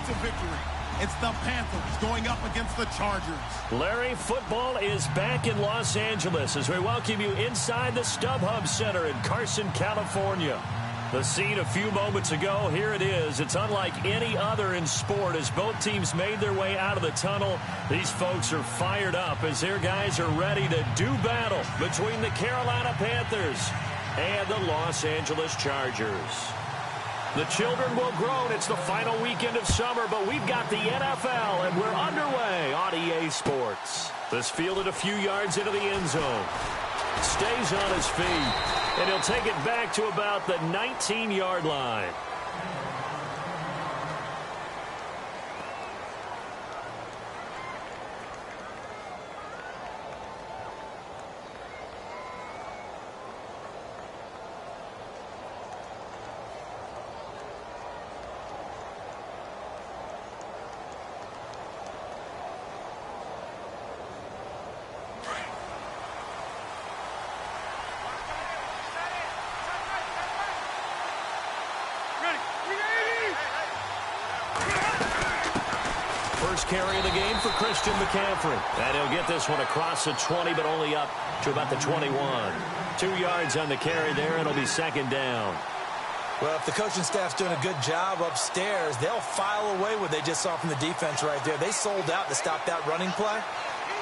to victory. It's the Panthers going up against the Chargers. Larry, football is back in Los Angeles as we welcome you inside the StubHub Center in Carson, California. The scene a few moments ago, here it is. It's unlike any other in sport as both teams made their way out of the tunnel. These folks are fired up as their guys are ready to do battle between the Carolina Panthers and the Los Angeles Chargers. The children will groan. It's the final weekend of summer, but we've got the NFL, and we're underway on EA Sports. This fielded a few yards into the end zone. Stays on his feet, and he'll take it back to about the 19-yard line. First carry of the game for Christian McCaffrey. And he'll get this one across the 20, but only up to about the 21. 2 yards on the carry there, and it'll be second down. Well, if the coaching staff's doing a good job upstairs, they'll file away what they just saw from the defense right there. They sold out to stop that running play.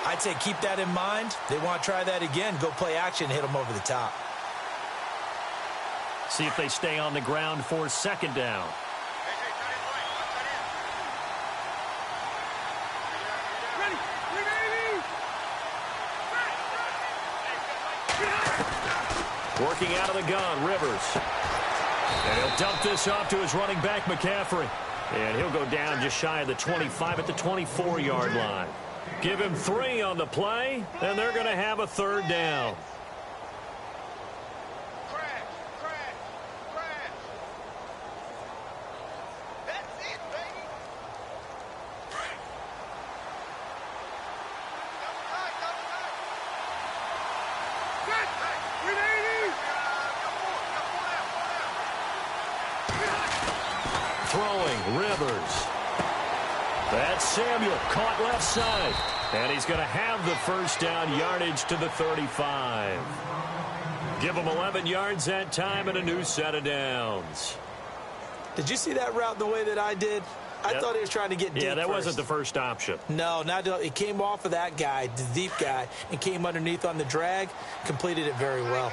I'd say keep that in mind. They want to try that again. Go play action, hit them over the top. See if they stay on the ground for second down. Working out of the gun, Rivers. And he'll dump this off to his running back, McCaffrey. And he'll go down just shy of the 25 at the 24-yard line. Give him 3 on the play, and they're going to have a third down. Throwing, Rivers. That's Samuel, caught left side. And he's going to have the first down, yardage to the 35. Give him 11 yards that time and a new set of downs. Did you see that route the way that I did? I thought he was trying to get deep. Yeah, that wasn't the first option. No, it came off of that guy, the deep guy, and came underneath on the drag, completed it very well.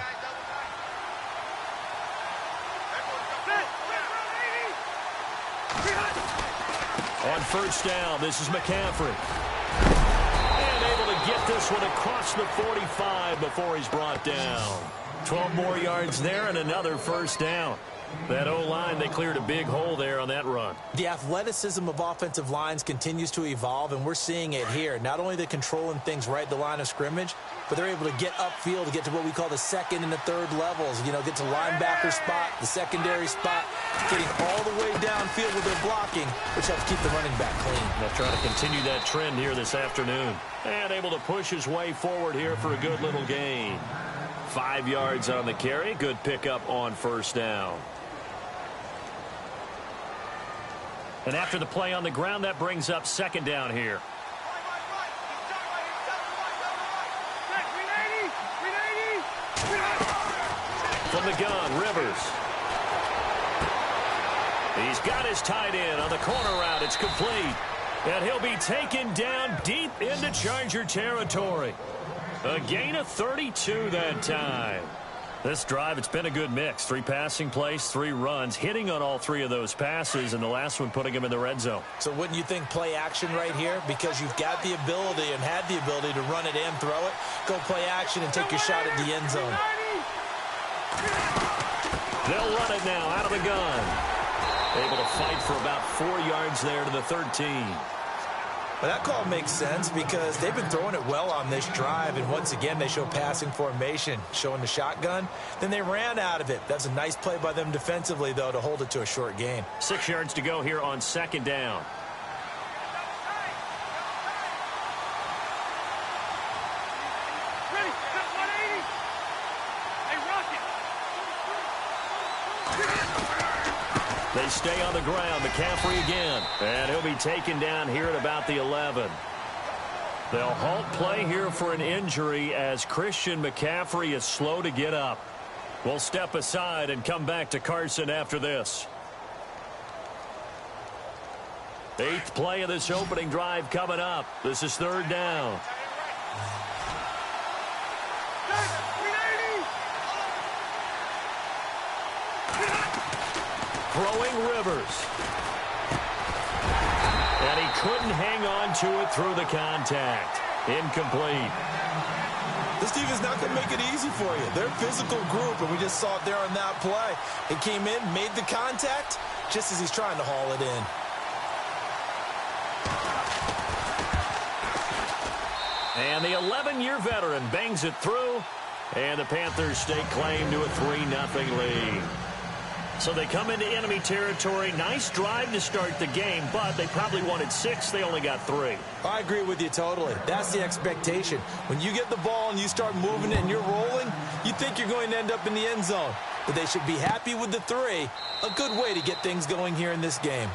On first down, this is McCaffrey. And able to get this one across the 45 before he's brought down. 12 more yards there and another first down. That O-line, they cleared a big hole there on that run. The athleticism of offensive lines continues to evolve, and we're seeing it here. Not only the controlling things right at the line of scrimmage, but they're able to get upfield to get to what we call the second and the third levels. You know, get to linebacker spot, the secondary spot, getting all the way downfield with their blocking, which helps keep the running back clean. They'll try to continue that trend here this afternoon. And able to push his way forward here for a good little gain. 5 yards on the carry. Good pickup on first down. And after the play on the ground, that brings up second down here. From the gun, Rivers. He's got his tight end on the corner route. It's complete. And he'll be taken down deep into Charger territory. A gain of 32 that time. This drive, it's been a good mix. 3 passing plays, 3 runs, hitting on all 3 of those passes, and the last one putting him in the red zone. So wouldn't you think play action right here? Because you've got the ability and had the ability to run it and throw it. Go play action and take your shot at the end zone. They'll run it now out of the gun. Able to fight for about 4 yards there to the 13. Well, that call makes sense because they've been throwing it well on this drive, and once again they show passing formation, showing the shotgun. Then they ran out of it. That's a nice play by them defensively, though, to hold it to a short gain. 6 yards to go here on second down. They stay on the ground. McCaffrey again. And he'll be taken down here at about the 11. They'll halt play here for an injury as Christian McCaffrey is slow to get up. We'll step aside and come back to Carson after this. 8th play of this opening drive coming up. This is 3rd down. Throwing Rivers. And he couldn't hang on to it through the contact. Incomplete. This team is not going to make it easy for you. They're a physical group, and we just saw it there on that play. He came in, made the contact, just as he's trying to haul it in. And the 11-year veteran bangs it through, and the Panthers stake claim to a 3-0 lead. So they come into enemy territory. Nice drive to start the game, but they probably wanted 6. They only got 3. I agree with you totally. That's the expectation. When you get the ball and you start moving it and you're rolling, you think you're going to end up in the end zone. But they should be happy with the 3. A good way to get things going here in this game.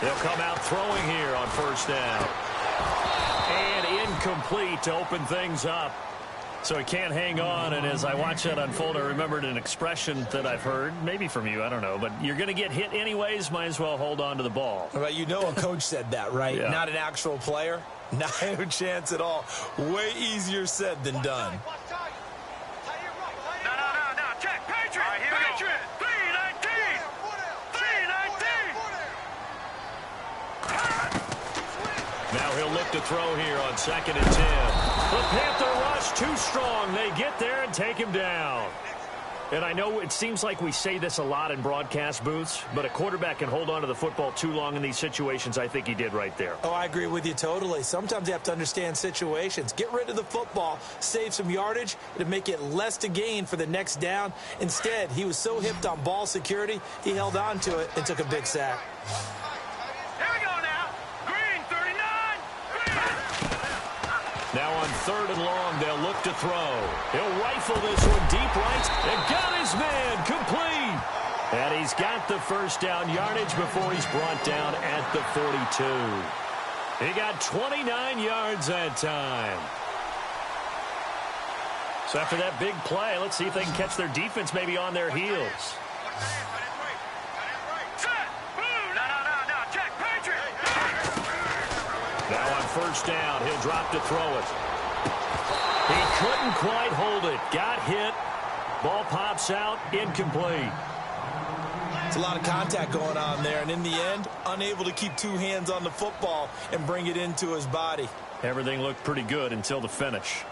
They'll come out throwing here on 1st down. And incomplete to open things up. So he can't hang on, and as I watch that unfold, I remembered an expression that I've heard, maybe from you, I don't know, but you're going to get hit anyways, might as well hold on to the ball. Well, you know a coach said that, right? Yeah. Not an actual player. Not a chance at all. Way easier said than done. Now he'll look to throw here on 2nd and 10. The Panther rush too strong. They get there and take him down. And I know it seems like we say this a lot in broadcast booths, but a quarterback can hold on to the football too long in these situations. I think he did right there. Oh, I agree with you totally. Sometimes you have to understand situations. Get rid of the football, save some yardage, to make it less to gain for the next down. Instead, he was so hipped on ball security, he held on to it and took a big sack. Now on 3rd and long, they'll look to throw. He'll rifle this one deep right and got his man complete. And he's got the 1st down yardage before he's brought down at the 42. He got 29 yards that time. So after that big play, let's see if they can catch their defense maybe on their heels. Now on 1st down, he'll drop to throw it. He couldn't quite hold it. Got hit. Ball pops out. Incomplete. It's a lot of contact going on there, and in the end, unable to keep 2 hands on the football and bring it into his body. Everything looked pretty good until the finish.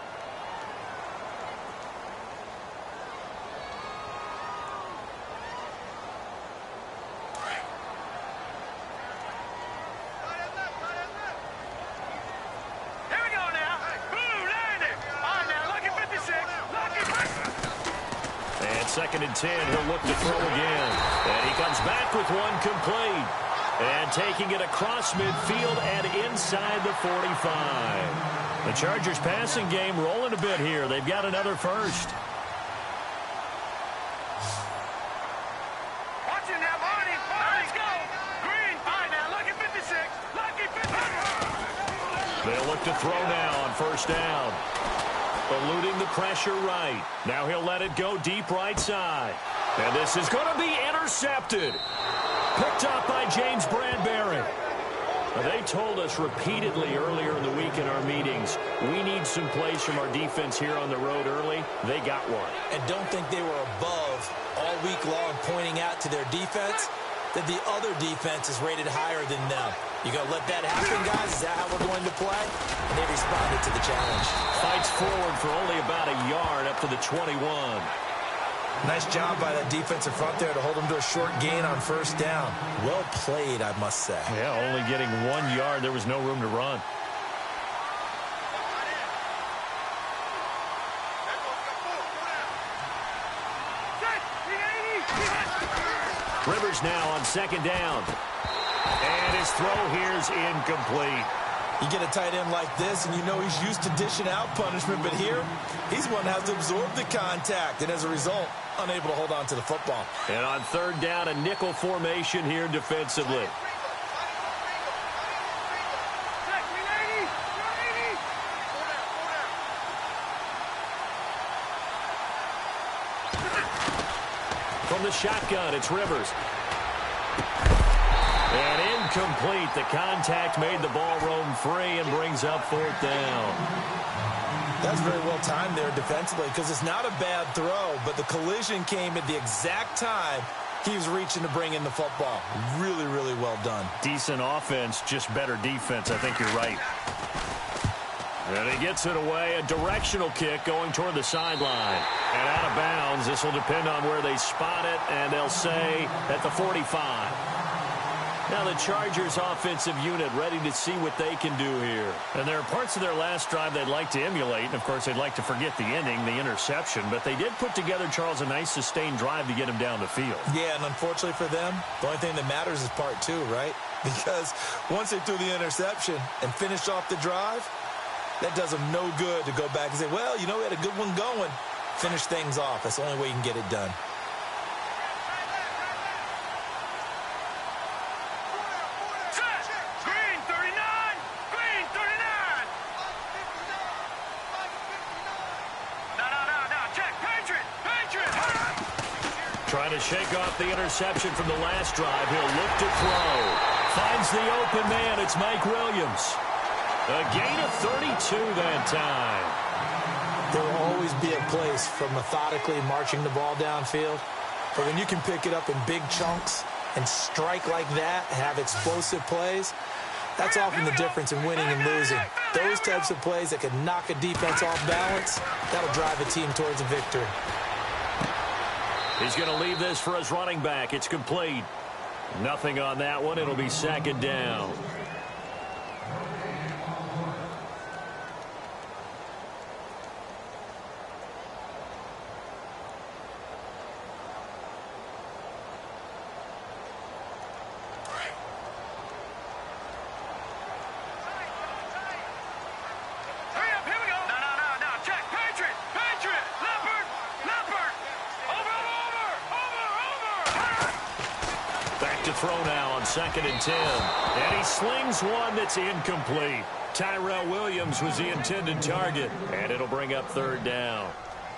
And 2nd and 10, he'll look to throw again. And he comes back with one complete. And taking it across midfield and inside the 45. The Chargers passing game rolling a bit here. They've got another 1st. They'll look to throw now on 1st down. Eluding the pressure right. Now he'll let it go deep right side. And this is going to be intercepted. Picked up by James Bradbury. Now, they told us repeatedly earlier in the week in our meetings, we need some plays from our defense here on the road early. They got one. And don't think they were above all week long pointing out to their defense that the other defense is rated higher than them. You going to let that happen, guys? Is that how we're going to play? And they responded to the challenge. Fights forward for only about a yard up to the 21. Nice job by that defensive front there to hold them to a short gain on first down. Well played, I must say. Yeah, only getting 1 yard. There was no room to run. Rivers now on second down. And his throw here is incomplete. You get a tight end like this, and you know he's used to dishing out punishment, but here, he's one that has to absorb the contact, and as a result, unable to hold on to the football. And on third down, a nickel formation here defensively. From the shotgun, it's Rivers. And incomplete. The contact made the ball roam free and brings up fourth down. That's very well timed there defensively because it's not a bad throw, but the collision came at the exact time he was reaching to bring in the football. Really, really well done. Decent offense, just better defense. I think you're right. And he gets it away. A directional kick going toward the sideline. And out of bounds. This will depend on where they spot it, and they'll say at the 45. Now the Chargers offensive unit ready to see what they can do here. And there are parts of their last drive they'd like to emulate. And, of course, they'd like to forget the ending, the interception. But they did put together, Charles, a nice sustained drive to get him down the field. Yeah, and unfortunately for them, the only thing that matters is part two, right? Because once they threw the interception and finished off the drive, that does them no good to go back and say, well, you know, we had a good one going. Finish things off. That's the only way you can get it done. Trying to shake off the interception from the last drive. He'll look to throw. Finds the open man. It's Mike Williams. A gain of 32 that time. There will always be a place for methodically marching the ball downfield. But when you can pick it up in big chunks and strike like that, have explosive plays, that's often the difference in winning and losing. Those types of plays that can knock a defense off balance, that'll drive a team towards a victory. He's going to leave this for his running back. It's complete. Nothing on that one. It'll be second down. Throw now on 2nd and 10. And he slings one that's incomplete. Tyrell Williams was the intended target. And it'll bring up third down.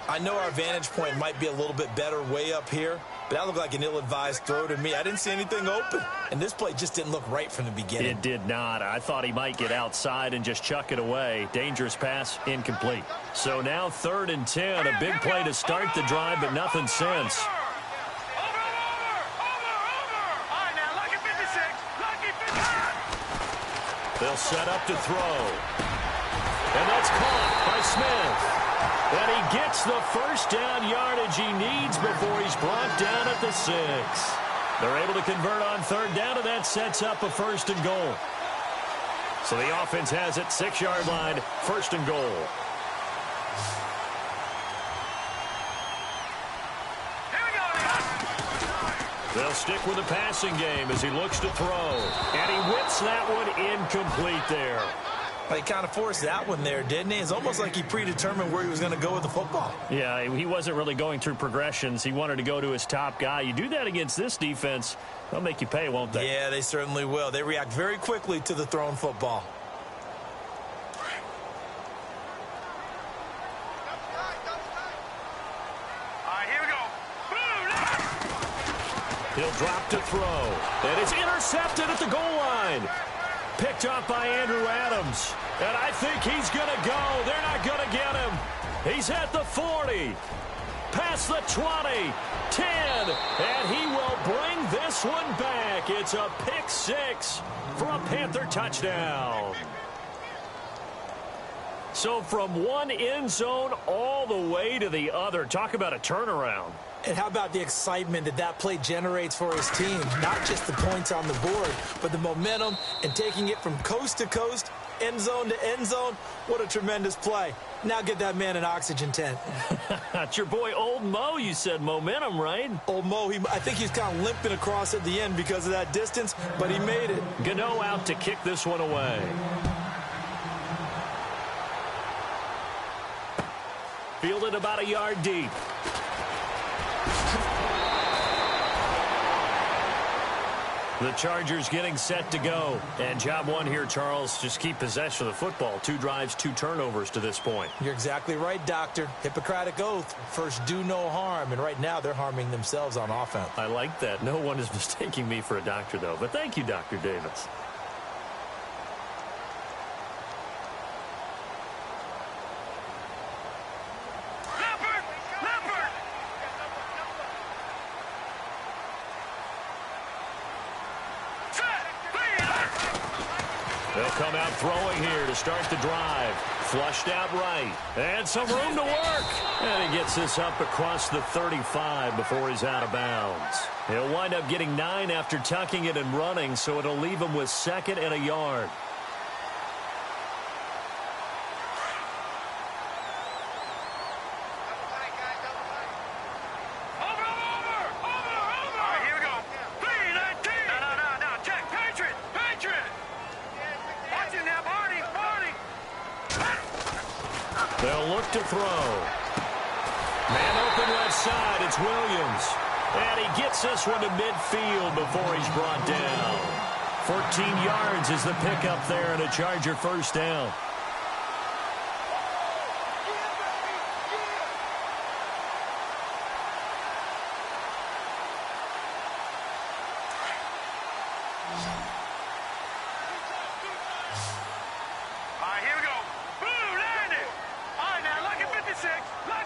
I know our vantage point might be a little bit better way up here, but that looked like an ill-advised throw to me. I didn't see anything open. And this play just didn't look right from the beginning. It did not. I thought he might get outside and just chuck it away. Dangerous pass, incomplete. So now 3rd and 10. A big play to start the drive, but nothing since. They'll set up to throw. And that's caught by Smith. And he gets the first down yardage he needs before he's brought down at the 6. They're able to convert on third down, and that sets up a 1st and goal. So the offense has it, 6-yard line, 1st and goal. They'll stick with the passing game as he looks to throw. And he whips that one incomplete there. Well, he kind of forced that one there, didn't he? It's almost like he predetermined where he was going to go with the football. Yeah, he wasn't really going through progressions. He wanted to go to his top guy. You do that against this defense, they'll make you pay, won't they? Yeah, they certainly will. They react very quickly to the thrown football. He'll drop to throw. And it's intercepted at the goal line. Picked up by Andrew Adams. And I think he's going to go. They're not going to get him. He's at the 40. Pass past the 20, 10, and he will bring this one back. It's a pick six for a Panther touchdown. So from one end zone all the way to the other. Talk about a turnaround. And how about the excitement that play generates for his team? Not just the points on the board, but the momentum and taking it from coast to coast, end zone to end zone. What a tremendous play. Now get that man an oxygen tent. It's your boy Old Mo, you said momentum, right? Old Mo, I think he's kind of limping across at the end because of that distance, but he made it. Gano out to kick this one away. Fielded about a yard deep. The Chargers getting set to go. And job one here, Charles, just keep possession of the football. 2 drives, 2 turnovers to this point. You're exactly right, Doctor. Hippocratic oath. First, do no harm. And right now, they're harming themselves on offense. I like that. No one is mistaking me for a doctor, though. But thank you, Dr. Davis. They'll come out throwing here to start the drive. Flushed out right. And some room to work. And he gets this up across the 35 before he's out of bounds. He'll wind up getting 9 after tucking it and running, so it'll leave him with 2nd and a yard. They'll look to throw. Man open left side. It's Williams. And he gets this one to midfield before he's brought down. 14 yards is the pickup there and a Charger first down.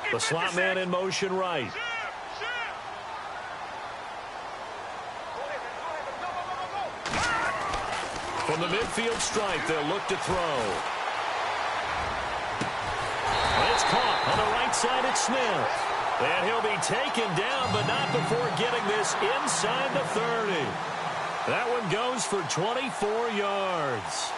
The slot man in motion right. From the midfield stripe, they'll look to throw. It's caught on the right side. It's Smith. And he'll be taken down, but not before getting this inside the 30. That one goes for 24 yards.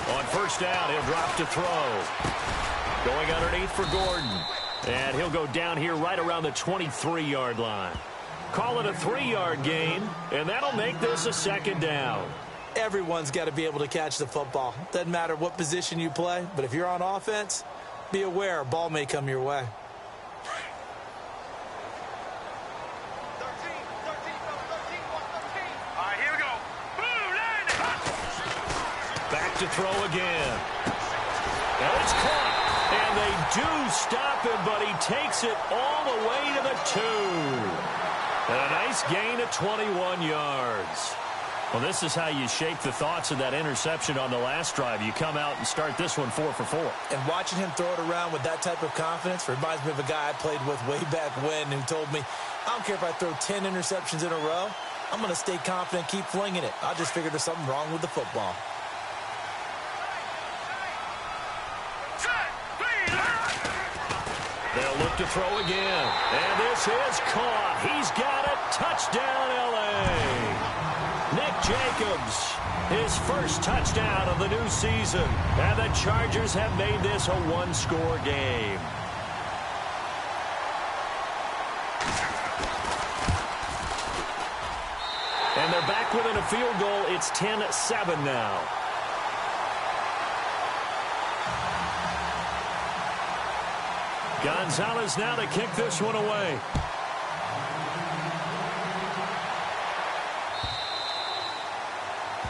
On first down, he'll drop to throw. Going underneath for Gordon. And he'll go down here right around the 23-yard line. Call it a 3-yard gain, and that'll make this a 2nd down. Everyone's got to be able to catch the football. Doesn't matter what position you play, but if you're on offense, be aware a ball may come your way. Back to throw again. And it's caught. And they do stop him, but he takes it all the way to the 2. And a nice gain of 21 yards. Well, this is how you shake the thoughts of that interception on the last drive. You come out and start this one 4 for 4. And watching him throw it around with that type of confidence reminds me of a guy I played with way back when who told me, I don't care if I throw 10 interceptions in a row. I'm going to stay confident, keep flinging it. I just figured there's something wrong with the football. They'll look to throw again. And this is caught. He's got it. Touchdown, L.A. Nick Jacobs, his first touchdown of the new season. And the Chargers have made this a 1-score game. And they're back within a field goal. It's 10-7 now. Gonzalez now to kick this one away.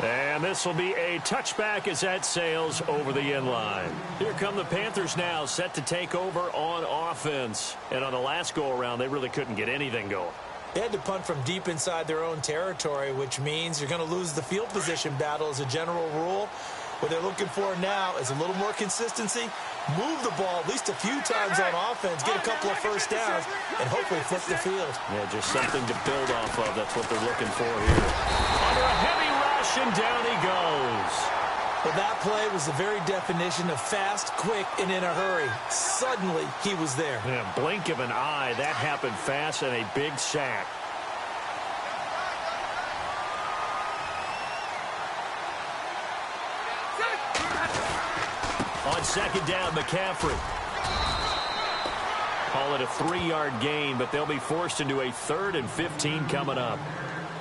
And this will be a touchback as that sails over the end line. Here come the Panthers now, set to take over on offense. And on the last go-around, they really couldn't get anything going. They had to punt from deep inside their own territory, which means you're going to lose the field position battle as a general rule. What they're looking for now is a little more consistency, move the ball at least a few times on offense, get a couple of first downs, and hopefully flip the field. Yeah, just something to build off of. That's what they're looking for here. Under a heavy rush, and down he goes. Well, that play was the very definition of fast, quick, and in a hurry. Suddenly, he was there. Yeah, blink of an eye. That happened fast and a big sack. On second down, McCaffrey. Call it a 3-yard gain, but they'll be forced into a 3rd and 15 coming up.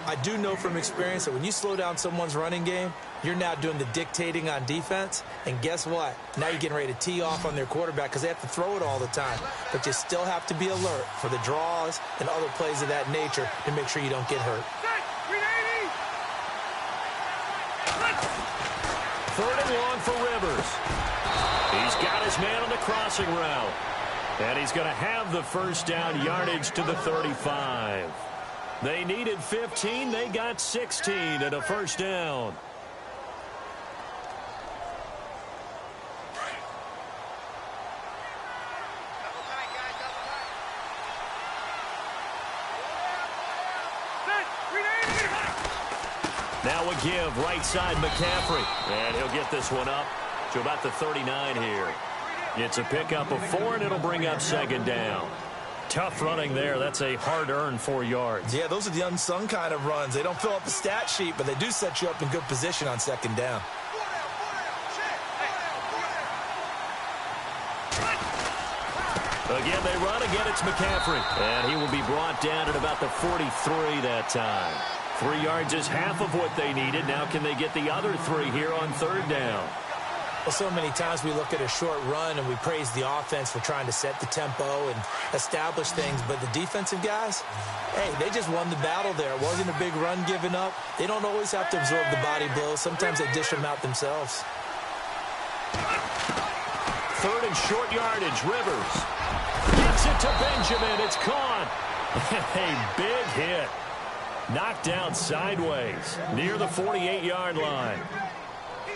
I do know from experience that when you slow down someone's running game, you're now doing the dictating on defense. And guess what? Now you're getting ready to tee off on their quarterback because they have to throw it all the time. But you still have to be alert for the draws and other plays of that nature to make sure you don't get hurt. 3rd and long for Rivers. He's got his man on the crossing route. And he's going to have the first down yardage to the 35. They needed 15. They got 16 and a first down. Now a give right side McCaffrey. And he'll get this one up to about the 39 here. It's a pickup of 4, and it'll bring up second down. Tough running there. That's a hard-earned 4 yards. Yeah, those are the unsung kind of runs. They don't fill up the stat sheet, but they do set you up in good position on second down. Again, they run. Again, it's McCaffrey. And he will be brought down at about the 43 that time. 3 yards is half of what they needed. Now can they get the other 3 here on 3rd down? Well, so many times we look at a short run and we praise the offense for trying to set the tempo and establish things. But the defensive guys, hey, they just won the battle there. It wasn't a big run given up. They don't always have to absorb the body blows. Sometimes they dish them out themselves. 3rd and short yardage. Rivers gets it to Benjamin. It's caught. A big hit. Knocked down sideways near the 48-yard line.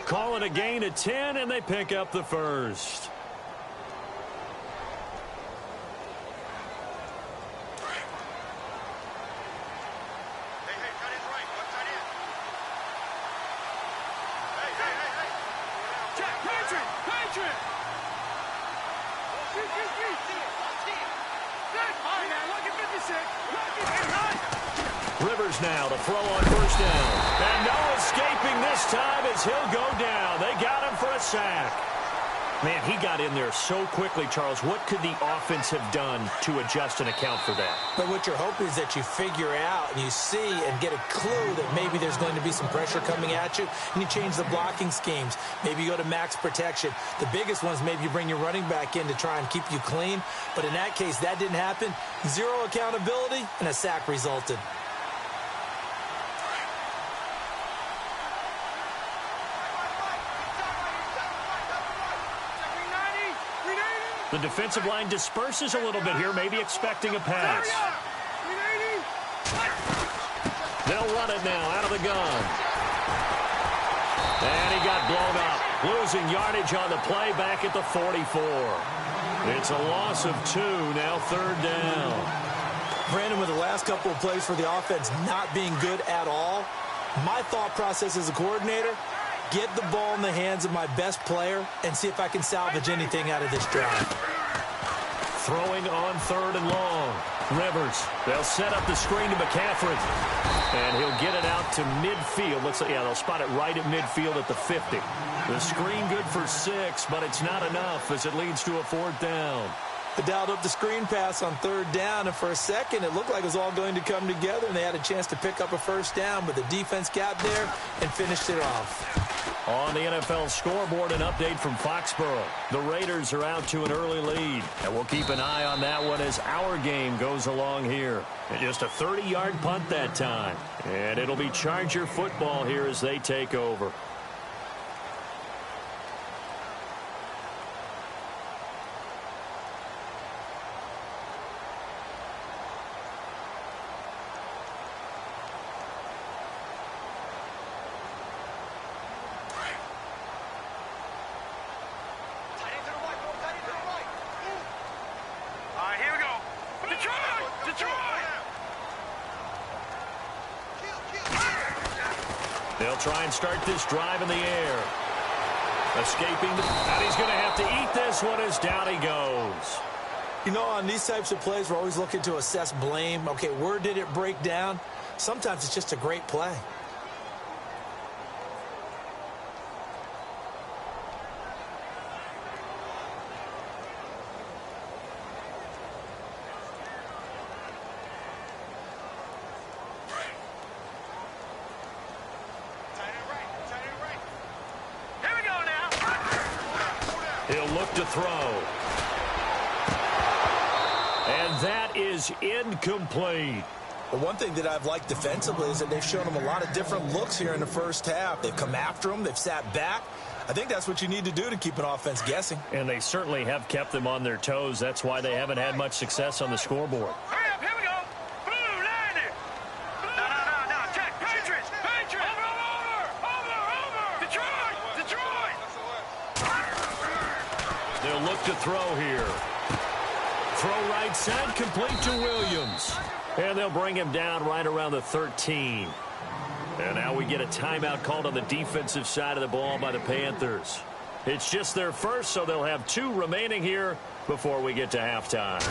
Call it a gain of 10, and they pick up the first. Rivers now to throw on first down. And no escaping this time as he'll go down. They got him for a sack. Man, he got in there so quickly, Charles. What could the offense have done to adjust and account for that? But what you're hoping is that you figure out and you see and get a clue that maybe there's going to be some pressure coming at you, and you change the blocking schemes. Maybe you go to max protection. The biggest ones, maybe you bring your running back in to try and keep you clean. But in that case, that didn't happen. 0 accountability, and a sack resulted. The defensive line disperses a little bit here, maybe expecting a pass. They'll run it now out of the gun. And he got blown up. Losing yardage on the play back at the 44. It's a loss of 2, now 3rd down. Brandon, with the last couple of plays for the offense not being good at all, my thought process as a coordinator, get the ball in the hands of my best player and see if I can salvage anything out of this drive. Throwing on 3rd and long. Rivers, they'll set up the screen to McCaffrey. And he'll get it out to midfield. Looks like, yeah, they'll spot it right at midfield at the 50. The screen good for 6, but it's not enough as it leads to a 4th down. They dialed up the screen pass on 3rd down, and for a second it looked like it was all going to come together, and they had a chance to pick up a first down, but the defense got there and finished it off. On the NFL scoreboard, an update from Foxborough. The Raiders are out to an early lead, and we'll keep an eye on that one as our game goes along here. And just a 30-yard punt that time. And it'll be Charger football here as they take over. They'll try and start this drive in the air. Escaping, and he's going to have to eat this one as down he goes. You know, on these types of plays, we're always looking to assess blame. Okay, where did it break down? Sometimes it's just a great play. He'll look to throw. And that is incomplete. The one thing that I've liked defensively is that they've shown him a lot of different looks here in the first half. They've come after him. They've sat back. I think that's what you need to do to keep an offense guessing. And they certainly have kept them on their toes. That's why they haven't had much success on the scoreboard. Hurry up, here we go. Blue, line it. No. Check. Patriots. Over. Detroit. They'll look to throw here. Throw right side, complete to Williams. And they'll bring him down right around the 13. And now we get a timeout called on the defensive side of the ball by the Panthers. It's just their first, so they'll have 2 remaining here before we get to halftime.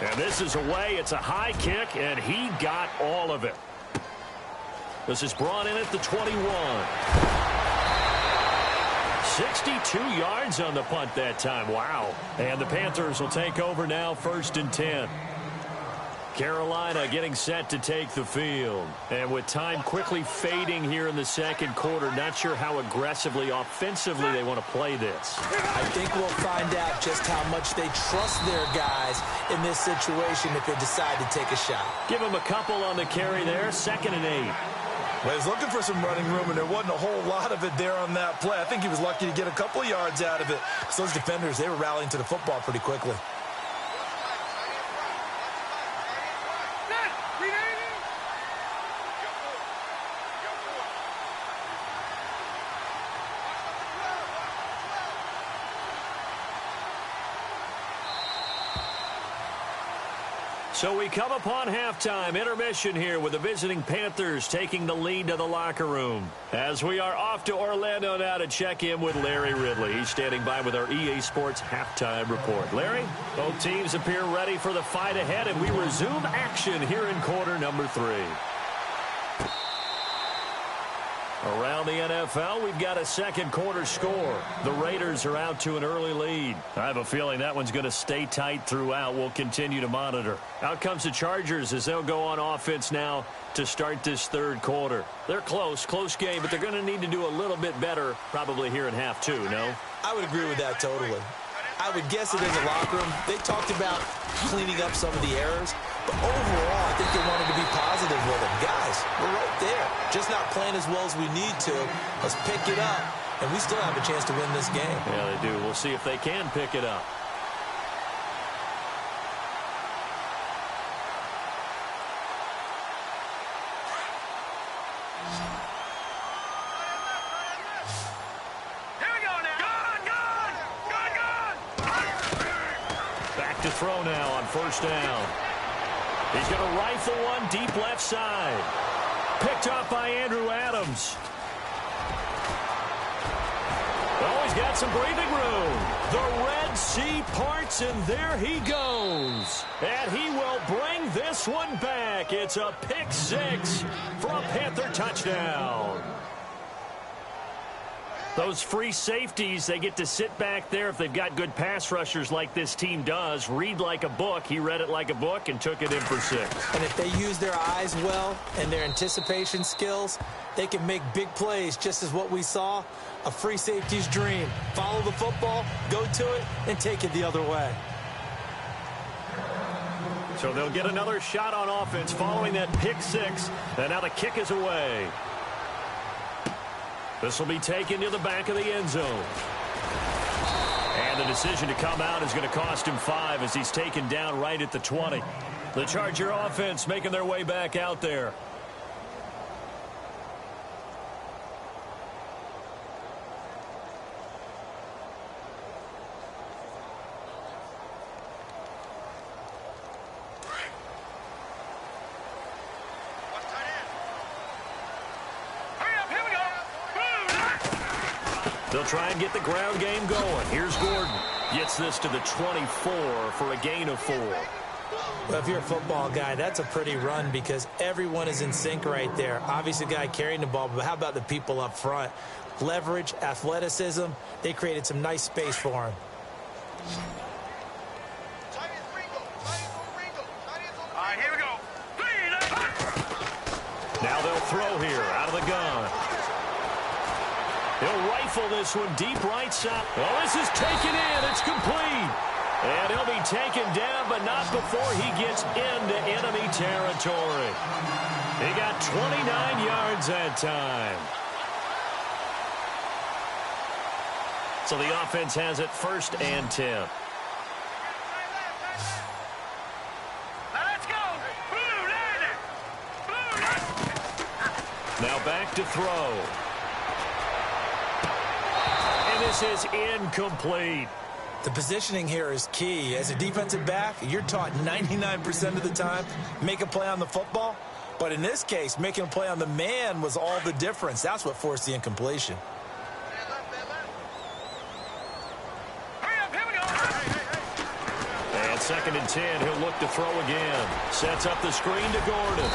And this is away. It's a high kick, and he got all of it. This is brought in at the 21. 62 yards on the punt that time. Wow. And the Panthers will take over now, 1st and 10. Carolina getting set to take the field. And with time quickly fading here in the second quarter, not sure how aggressively, offensively they want to play this. I think we'll find out just how much they trust their guys in this situation if they decide to take a shot. Give them a couple on the carry there, 2nd and 8. Well, he was looking for some running room, and there wasn't a whole lot of it there on that play. I think he was lucky to get a couple of yards out of it. So those defenders, they were rallying to the football pretty quickly. So we come upon halftime, intermission here with the visiting Panthers taking the lead to the locker room. As we are off to Orlando now to check in with Larry Ridley. He's standing by with our EA Sports halftime report. Larry, both teams appear ready for the fight ahead, and we resume action here in quarter number 3. Around the NFL, we've got a second quarter score. The Raiders are out to an early lead. I have a feeling that one's going to stay tight throughout. We'll continue to monitor. Out comes the Chargers as they'll go on offense now to start this third quarter. They're close game, but they're going to need to do a little bit better probably here in half 2, no? I would agree with that totally. I would guess that in the locker room, they talked about cleaning up some of the errors. But overall, I think they wanted to be positive with them. Guys, we're right there. Just not playing as well as we need to. Let's pick it up, and we still have a chance to win this game. Yeah, they do. We'll see if they can pick it up. Here we go now. Gone. Back to throw now on 1st down. He's going to rifle one deep left side. Picked up by Andrew Adams. Oh, he's got some breathing room. The Red Sea parts, and there he goes. And he will bring this one back. It's a pick 6 for a Panther touchdown. Those free safeties, they get to sit back there if they've got good pass rushers like this team does. Read like a book. He read it like a book and took it in for 6. And if they use their eyes well and their anticipation skills, they can make big plays, just as what we saw. A free safety's dream. Follow the football, go to it, and take it the other way. So they'll get another shot on offense following that pick 6. And now the kick is away. This will be taken to the back of the end zone. And the decision to come out is going to cost him 5 as he's taken down right at the 20. The Charger offense making their way back out there. They'll try and get the ground game going. Here's Gordon. Gets this to the 24 for a gain of 4. Well, if you're a football guy, that's a pretty run because everyone is in sync right there. Obviously, the guy carrying the ball, but how about the people up front? Leverage, athleticism, they created some nice space for him. All right, here we go. Now they'll throw here out of the gun. He'll rifle this one deep right side. Oh, this is taken in. It's complete. And he'll be taken down, but not before he gets into enemy territory. He got 29 yards that time. So the offense has it 1st and 10. Let's go. Now back to throw. And this is incomplete. The positioning here is key. As a defensive back, you're taught 99% of the time, make a play on the football. But in this case, making a play on the man was all the difference. That's what forced the incompletion. And 2nd and 10, he'll look to throw again. Sets up the screen to Gordon.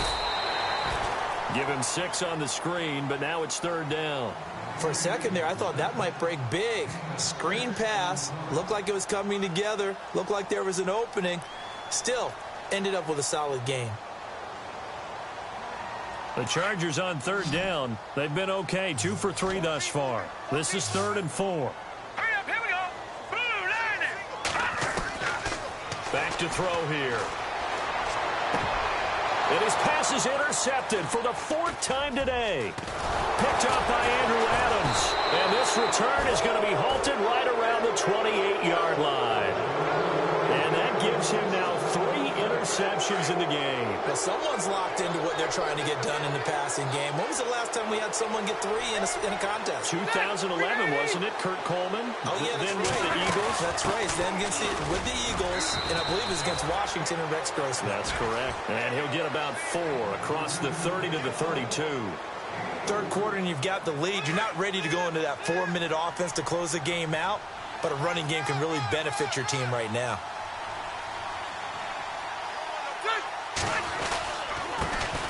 Give him 6 on the screen, but now it's 3rd down. For a second there, I thought that might break big. Screen pass, looked like it was coming together, looked like there was an opening. Still, ended up with a solid game. The Chargers on 3rd down. They've been okay, 2 for 3 thus far. This is 3rd and 4. Hurry up, here we go. Boom, landing. Back to throw here. And his pass is intercepted for the 4th time today. Picked up by Andrew Adams. And this return is going to be halted right around the 28-yard line. And that gives him now 3 interceptions in the game. Well, someone's locked into what they're trying to get done in the passing game. When was the last time we had someone get 3 in a contest? 2011, wasn't it? Kurt Coleman? Oh, yeah, then that's with right. the Eagles? That's right. Then with the Eagles, and I believe it was against Washington and Rex Grossman. That's correct. And he'll get about 4 across the 30 to the 32. 3rd quarter, and you've got the lead. You're not ready to go into that 4-minute offense to close the game out, but a running game can really benefit your team right now.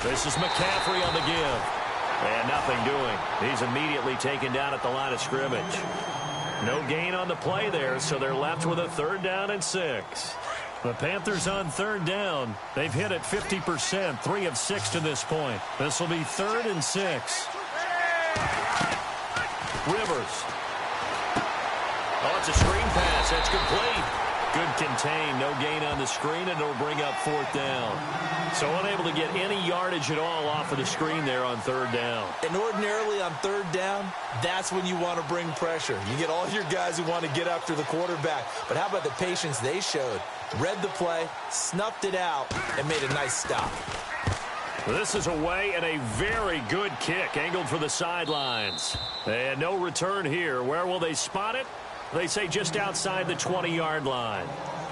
This is McCaffrey on the give. And nothing doing. He's immediately taken down at the line of scrimmage. No gain on the play there, so they're left with a 3rd down and 6. The Panthers on 3rd down. They've hit it 50%, 3 of 6 to this point. This will be 3rd and 6. Rivers. Oh, it's a screen pass. That's complete. Good contain. No gain on the screen, and it'll bring up 4th down. So unable to get any yardage at all off of the screen there on 3rd down. And ordinarily on 3rd down, that's when you want to bring pressure. You get all your guys who want to get after the quarterback. But how about the patience they showed? Read the play, snuffed it out, and made a nice stop. This is away and a very good kick angled for the sidelines. And no return here. Where will they spot it? They say just outside the 20-yard line.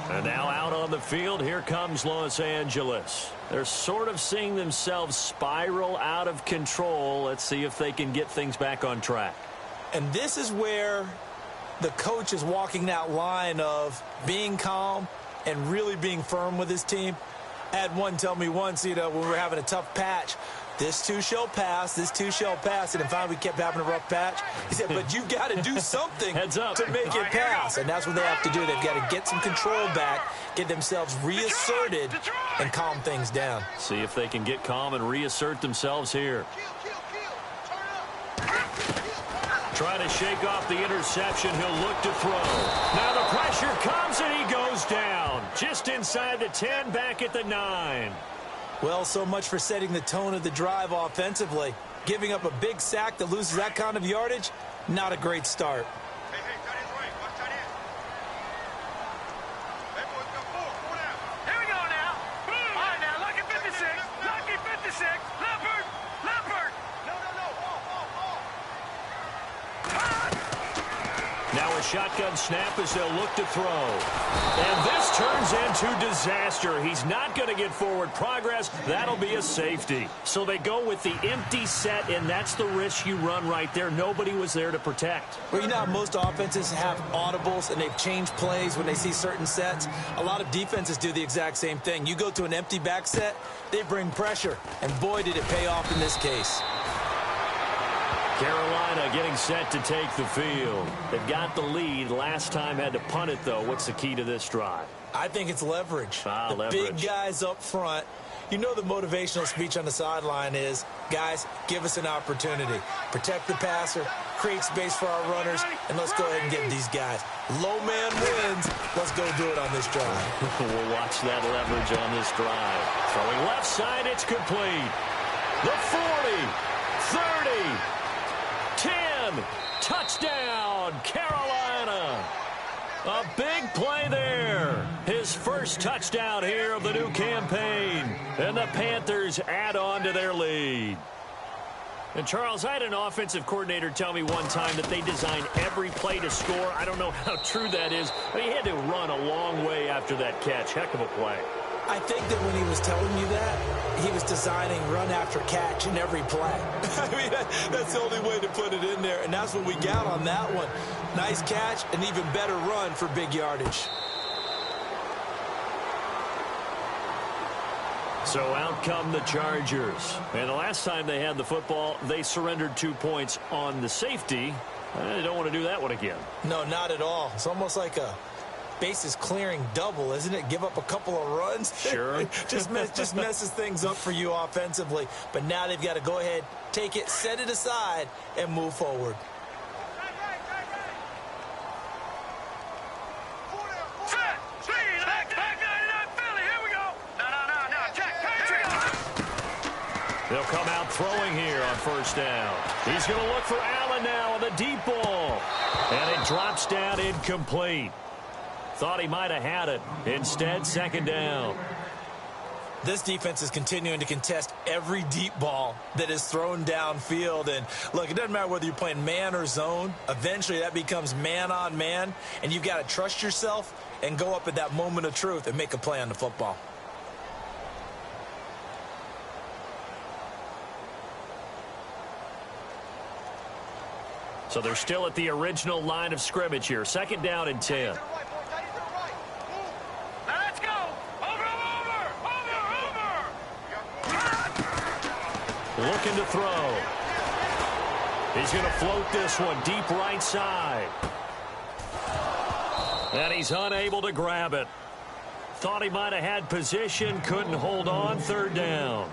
And now out on the field, here comes Los Angeles. They're sort of seeing themselves spiral out of control. Let's see if they can get things back on track. And this is where the coach is walking that line of being calm and really being firm with his team. I had one tell me once, when we were having a tough patch, This too shall pass. This too shall pass. And finally, we kept having a rough patch. He said, but you got to do something Heads up to make it pass. And that's what they have to do. They've got to get some control back, get themselves reasserted, and calm things down. See if they can get calm and reassert themselves here. Trying to shake off the interception. He'll look to throw. Now the pressure comes, and he goes down. Just inside the 10, back at the 9. Well, so much for setting the tone of the drive offensively. Giving up a big sack that loses that kind of yardage, not a great start. Hey, tight end's right. Watch tight end. Hey, boys, got 4. Come on out. Here we go now. All right, now, lucky 56. Lucky 56. Leopard. Leopard. No. Now a shotgun snap as they'll look to throw. And this turns into disaster. He's not going to get forward progress. That'll be a safety. So they go with the empty set, and that's the risk you run right there. Nobody was there to protect. Well, you know how most offenses have audibles, and they've changed plays when they see certain sets. A lot of defenses do the exact same thing. You go to an empty back set, they bring pressure. And boy, did it pay off in this case. Carolina getting set to take the field. They've got the lead. Last time had to punt it, though. What's the key to this drive? I think it's leverage. The leverage. Big guys up front. You know the motivational speech on the sideline is, guys, give us an opportunity. Protect the passer, create space for our runners, and let's go ahead and get these guys. Low man wins. Let's go do it on this drive. We'll watch that leverage on this drive. Throwing left side, it's complete. The 40, 30, 10, touchdown, Carolina. A big play there. His first touchdown here of the new campaign. And the Panthers add on to their lead. And, Charles, I had an offensive coordinator tell me one time that they design every play to score. I don't know how true that is, but he had to run a long way after that catch. Heck of a play. I think that when he was telling you that, he was designing run after catch in every play. I mean, that's the only way to put it in there, and that's what we got on that one. Nice catch, an even better run for big yardage. So out come the Chargers. And the last time they had the football, they surrendered 2 points on the safety. They don't want to do that one again. No, not at all. It's almost like a bases clearing double, isn't it? Give up a couple of runs. Sure. just messes things up for you offensively. But now they've got to go ahead, take it, set it aside, and move forward. They'll come out throwing here on first down. He's going to look for Allen now on the deep ball. And it drops down incomplete. Thought he might have had it. Instead, second down. This defense is continuing to contest every deep ball that is thrown downfield. And, look, it doesn't matter whether you're playing man or zone. Eventually, that becomes man on man. And you've got to trust yourself and go up at that moment of truth and make a play on the football. So they're still at the original line of scrimmage here. Second down and 10. Looking to throw. He's going to float this one deep right side. And he's unable to grab it. Thought he might have had position, couldn't hold on. Third down.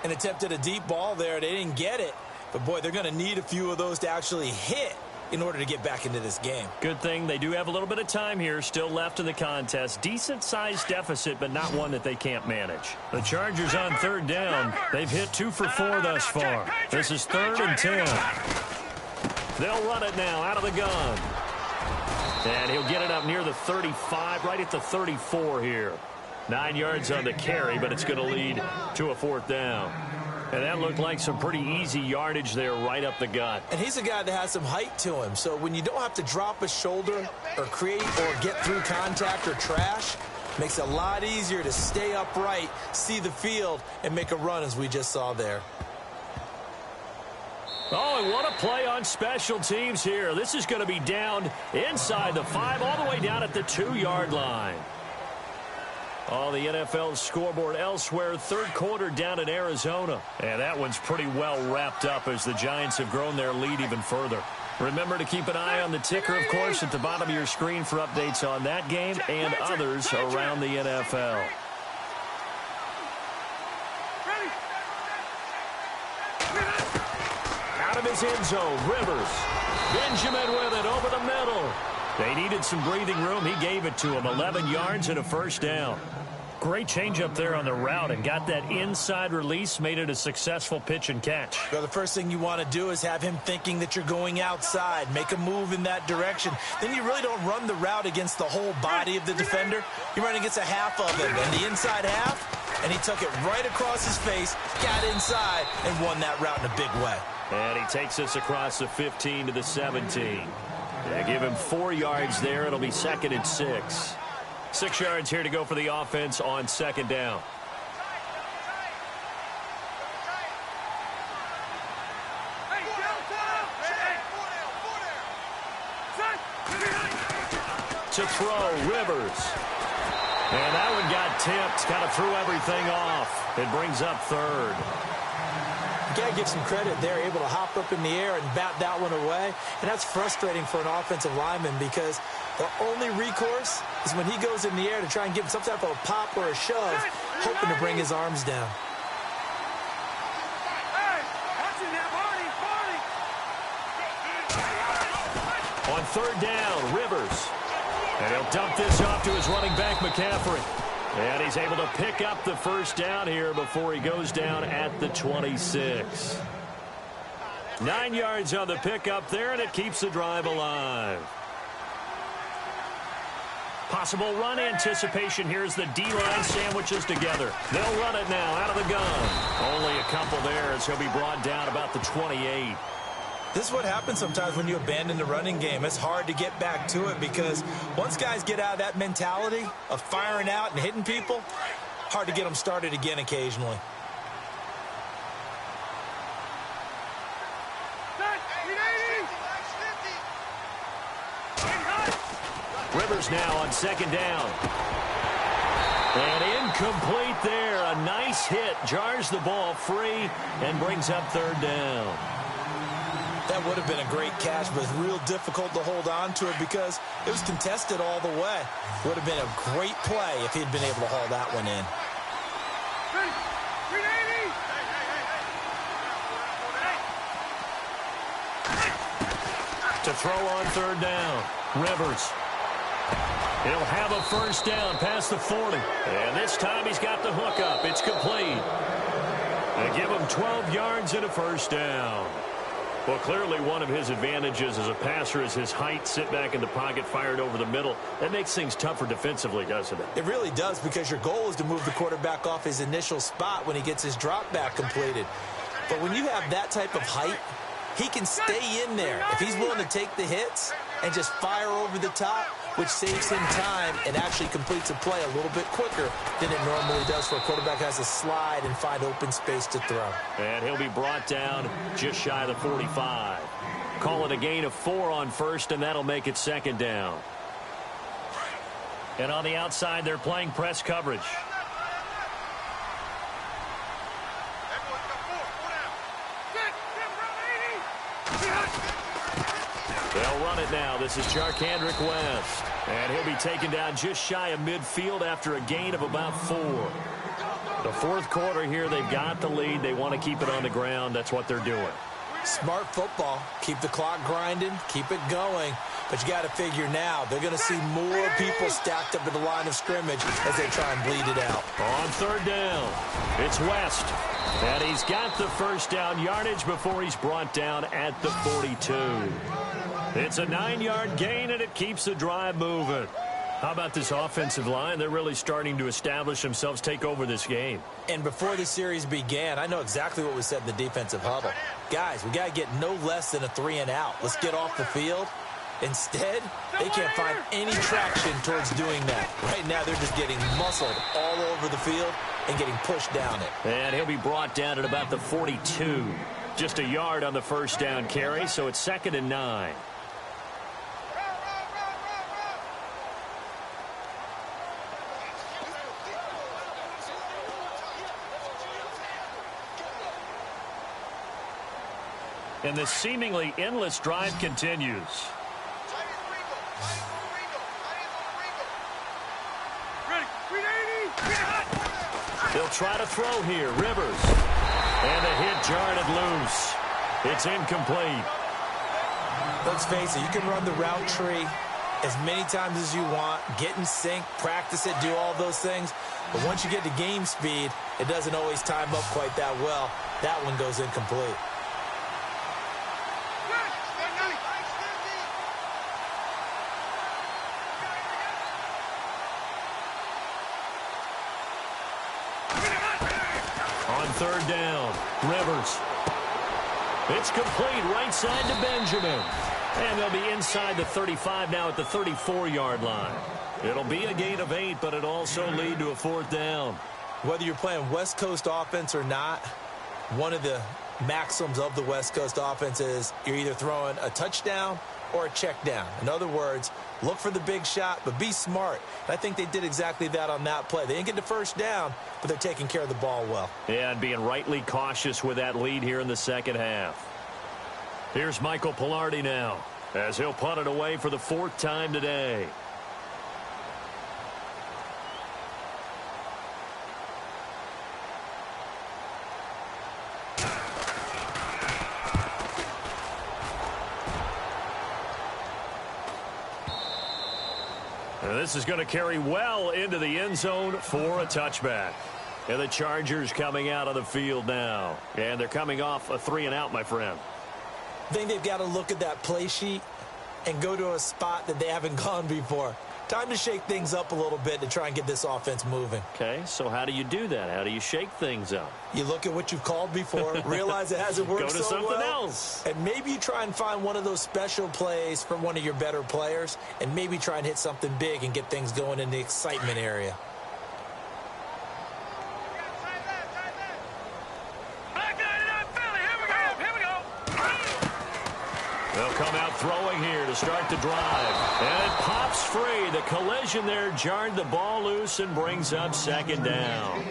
An attempt at a deep ball there. They didn't get it. But, boy, they're going to need a few of those to actually hit in order to get back into this game. Good thing they do have a little bit of time here still left in the contest. Decent-sized deficit, but not one that they can't manage. The Chargers on third down. They've hit 2 for 4 thus far. This is 3rd and 10. They'll run it now out of the gun. And he'll get it up near the 35, right at the 34 here. 9 yards on the carry, but it's going to lead to a 4th down. And that looked like some pretty easy yardage there right up the gut. And he's a guy that has some height to him. So when you don't have to drop a shoulder or create or get through contact or trash, makes it a lot easier to stay upright, see the field, and make a run as we just saw there. Oh, and what a play on special teams here. This is going to be down inside the 5 all the way down at the 2-yard line. Oh, the NFL scoreboard elsewhere. Third quarter down in Arizona. And that one's pretty well wrapped up as the Giants have grown their lead even further. Remember to keep an eye on the ticker, of course, at the bottom of your screen for updates on that game and others around the NFL. Out of his end zone, Rivers. Benjamin with it over the middle. They needed some breathing room. He gave it to him. 11 yards and a first down. Great change up there on the route and got that inside release, made it a successful pitch and catch. Well, the first thing you want to do is have him thinking that you're going outside, make a move in that direction. Then you really don't run the route against the whole body of the defender. You run against a half of him, and the inside half, and he took it right across his face, got inside, and won that route in a big way. And he takes us across the 15 to the 17. Yeah, give him 4 yards there. It'll be 2nd and 6. 6 yards here to go for the offense on 2nd down. To throw, Rivers. And that one got tipped, kind of threw everything off. It brings up 3rd. You got to give some credit there, able to hop up in the air and bat that one away. And that's frustrating for an offensive lineman because the only recourse is when he goes in the air to try and give some type of a pop or a shove, hoping to bring his arms down. On 3rd down, Rivers. And he'll dump this off to his running back, McCaffrey. And he's able to pick up the first down here before he goes down at the 26. 9 yards on the pickup there, and it keeps the drive alive. Possible run anticipation here as the D-line sandwiches together. They'll run it now out of the gun. Only a couple there as he'll be brought down about the 28. This is what happens sometimes when you abandon the running game. It's hard to get back to it because once guys get out of that mentality of firing out and hitting people, hard to get them started again occasionally. Rivers now on 2nd down. And incomplete there. A nice hit. Jars the ball free and brings up 3rd down. That would have been a great catch, but it's real difficult to hold on to it because it was contested all the way. Would have been a great play if he'd been able to haul that one in. To throw on 3rd down, Rivers. He'll have a first down past the 40. And this time he's got the hook up. It's complete. They give him 12 yards and a first down. Well, clearly one of his advantages as a passer is his height, sit back in the pocket, fired over the middle. That makes things tougher defensively, doesn't it? It really does because your goal is to move the quarterback off his initial spot when he gets his drop back completed. But when you have that type of height, he can stay in there. If he's willing to take the hits and just fire over the top, which saves him time and actually completes a play a little bit quicker than it normally does for a quarterback who has to slide and find open space to throw. And he'll be brought down just shy of the 45. Call it a gain of 4 on 1st, and that'll make it 2nd down. And on the outside, they're playing press coverage. They'll run it now. This is Charkandrick West. And he'll be taken down just shy of midfield after a gain of about 4. The 4th quarter here, they've got the lead. They want to keep it on the ground. That's what they're doing. Smart football. Keep the clock grinding. Keep it going. But you got to figure now, they're going to see more people stacked up at the line of scrimmage as they try and bleed it out. On 3rd down, it's West. And he's got the first down yardage before he's brought down at the 42. It's a 9-yard gain, and it keeps the drive moving. How about this offensive line? They're really starting to establish themselves, take over this game. And before the series began, I know exactly what was said in the defensive huddle. Guys, we got to get no less than a 3-and-out. Let's get off the field. Instead, they can't find any traction towards doing that. Right now, they're just getting muscled all over the field and getting pushed down it. And he'll be brought down at about the 42. Just a yard on the first down carry, so it's 2nd and 9. And this seemingly endless drive continues. They'll try to throw here. Rivers. And a hit jarred loose. It's incomplete. Let's face it, you can run the route tree as many times as you want, get in sync, practice it, do all those things. But once you get to game speed, it doesn't always time up quite that well. That one goes incomplete. On third down, Rivers. It's complete right side to Benjamin. And they'll be inside the 35 now at the 34-yard line. It'll be a gain of 8, but it'll also lead to a fourth down. Whether you're playing West Coast offense or not, one of the maxims of the West Coast offense is you're either throwing a touchdown or a check down. In other words, look for the big shot, but be smart. And I think they did exactly that on that play. They didn't get the first down, but they're taking care of the ball well. Yeah, and being rightly cautious with that lead here in the second half. Here's Michael Pilardi now, as he'll punt it away for the fourth time today. And this is going to carry well into the end zone for a touchback. And the Chargers coming out of the field now. And they're coming off a 3-and-out, my friend. I think they've got to look at that play sheet and go to a spot that they haven't gone before. Time to shake things up a little bit to try and get this offense moving. Okay, so how do you do that? How do you shake things up? You look at what you've called before, realize it hasn't worked so well. Go to something else. And maybe you try and find one of those special plays from one of your better players, and maybe try and hit something big and get things going in the excitement area. They'll come out throwing here to start the drive. And it pops free. The collision there jarred the ball loose and brings up second down.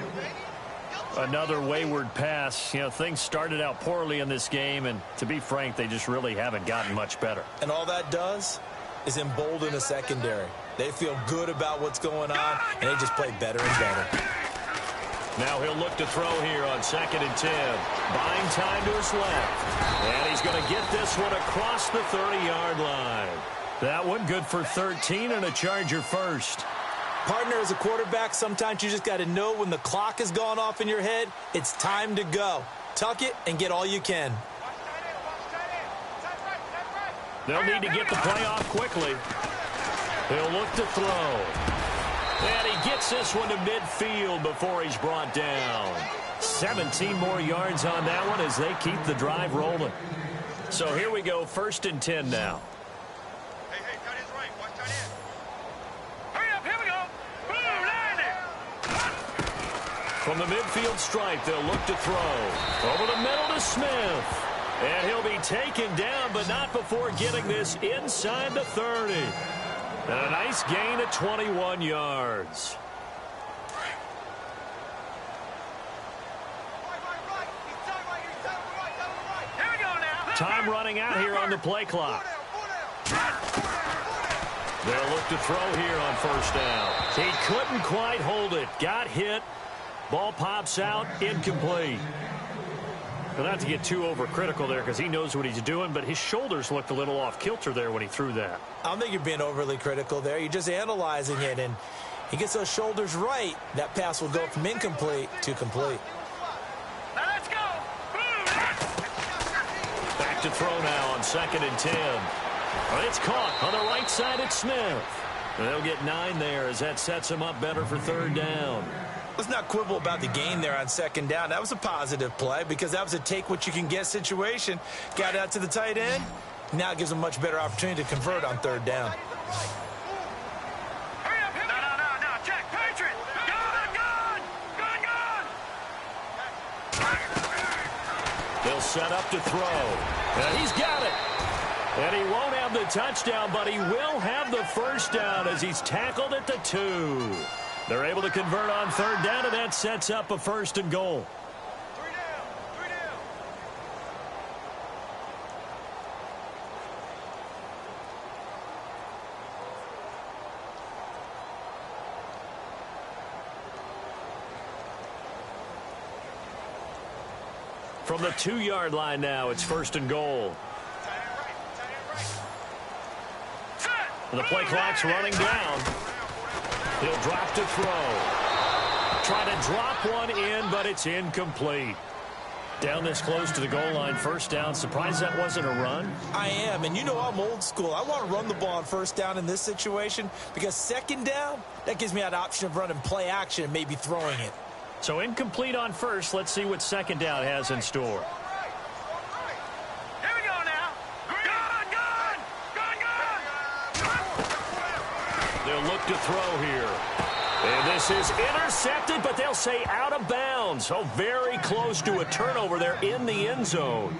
Another wayward pass. You know, things started out poorly in this game, and to be frank, they just really haven't gotten much better. And all that does is embolden the secondary. They feel good about what's going on, and they just play better and better. Now he'll look to throw here on 2nd and 10. Buying time to his left. And he's going to get this one across the 30-yard line. That one good for 13 and a Charger first. Partner, as a quarterback, sometimes you just got to know when the clock has gone off in your head, it's time to go. Tuck it and get all you can. They'll need to get the play off quickly. He'll look to throw. And he gets this one to midfield before he's brought down. 17 more yards on that one as they keep the drive rolling. So here we go, 1st and 10 now. Hey, tight end's right. Watch tight end. Hurry up, here we go. Boom, land it. From the midfield stripe, they'll look to throw. Over the middle to Smith. And he'll be taken down, but not before getting this inside the 30. And a nice gain of 21 yards. Here we go now. Time running out here on the play clock. They'll look to throw here on 1st down. He couldn't quite hold it. Got hit. Ball pops out. Incomplete. Well, not to get too overcritical there because he knows what he's doing, but his shoulders looked a little off kilter there when he threw that. I don't think you're being overly critical there. You're just analyzing it, and he gets those shoulders right. That pass will go from incomplete to complete. Now let's go. Boom. Back to throw now on 2nd and 10. Well, it's caught on the right side at Smith. And they'll get 9 there as that sets him up better for 3rd down. Let's not quibble about the gain there on 2nd down. That was a positive play because that was a take-what-you-can-get situation. Got out to the tight end. Now it gives them a much better opportunity to convert on 3rd down. Hurry up, No, Jack, Patriot. Gun. They'll set up to throw. And he's got it. And he won't have the touchdown, but he will have the first down as he's tackled at the 2. They're able to convert on 3rd down, and that sets up a 1st and goal. From the 2-yard line now, it's 1st and goal. The play clock's running down. He'll drop to throw. Try to drop one in, but it's incomplete. Down this close to the goal line, 1st down. Surprised that wasn't a run? I am, and you know I'm old school. I want to run the ball on 1st down in this situation because 2nd down, that gives me that option of running play action and maybe throwing it. So incomplete on 1st. Let's see what 2nd down has in store. Here we go now. Gone. They'll look to throw here. And this is intercepted, but they'll say out of bounds. Oh, very close to a turnover there in the end zone.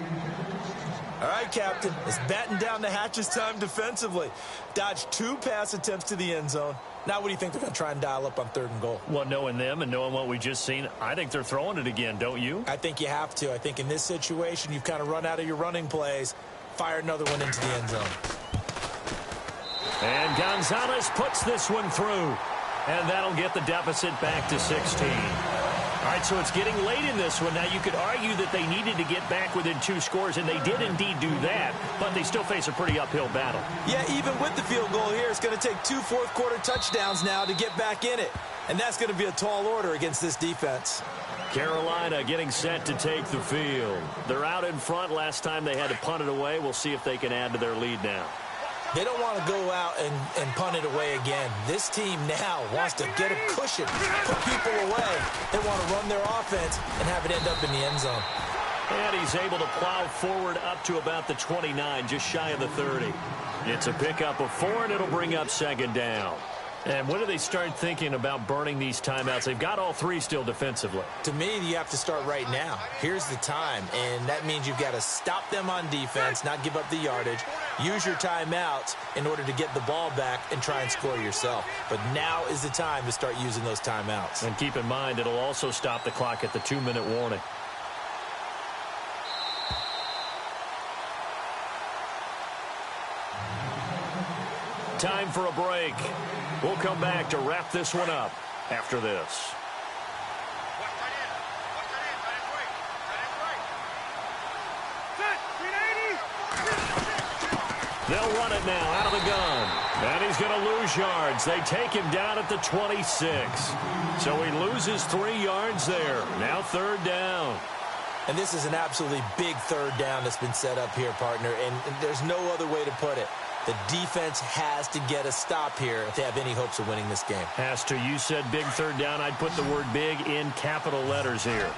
All right, Captain, it's batten down the hatches time defensively. Dodged 2 pass attempts to the end zone. Now what do you think they're going to try and dial up on 3rd and goal? Well, knowing them and knowing what we just seen, I think they're throwing it again, don't you? I think you have to. I think in this situation, you've kind of run out of your running plays. Fire another one into the end zone. And Gonzalez puts this one through. And that'll get the deficit back to 16. All right, so it's getting late in this one. Now, you could argue that they needed to get back within 2 scores, and they did indeed do that, but they still face a pretty uphill battle. Yeah, even with the field goal here, it's going to take 2 fourth-quarter touchdowns now to get back in it. And that's going to be a tall order against this defense. Carolina getting set to take the field. They're out in front. Last time they had to punt it away. We'll see if they can add to their lead now. They don't want to go out and punt it away again. This team now wants to get a cushion, put people away. They want to run their offense and have it end up in the end zone. And he's able to plow forward up to about the 29, just shy of the 30. It's a pickup of 4, and it'll bring up 2nd down. And when do they start thinking about burning these timeouts? They've got all 3 still defensively. To me, you have to start right now. Here's the time, and that means you've got to stop them on defense, not give up the yardage, use your timeouts in order to get the ball back and try and score yourself. But now is the time to start using those timeouts. And keep in mind, it'll also stop the clock at the 2-minute warning. Time for a break. We'll come back to wrap this one up after this. They'll run it now out of the gun. And he's going to lose yards. They take him down at the 26. So he loses 3 yards there. Now 3rd down. And this is an absolutely big 3rd down that's been set up here, partner. And there's no other way to put it. The defense has to get a stop here if they have any hopes of winning this game. Has to. You said big 3rd down. I'd put the word big in capital letters here.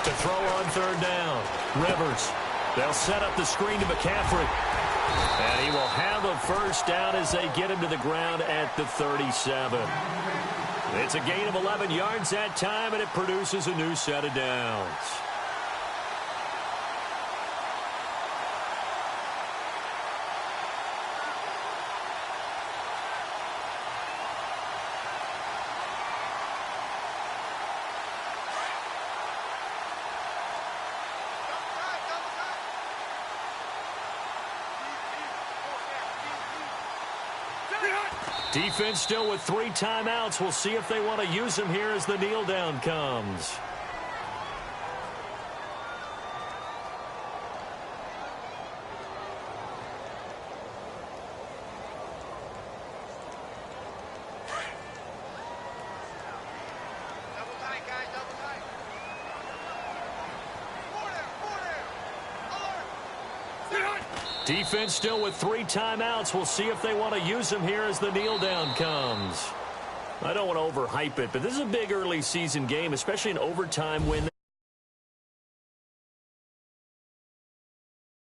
To throw on 3rd down. Rivers. They'll set up the screen to McCaffrey. And he will have a 1st down as they get him to the ground at the 37. It's a gain of 11 yards that time, and it produces a new set of downs. Defense still with 3 timeouts. We'll see if they want to use them here as the kneel down comes. Defense still with 3 timeouts. We'll see if they want to use them here as the kneel down comes. I don't want to overhype it, but this is a big early season game, especially an overtime win.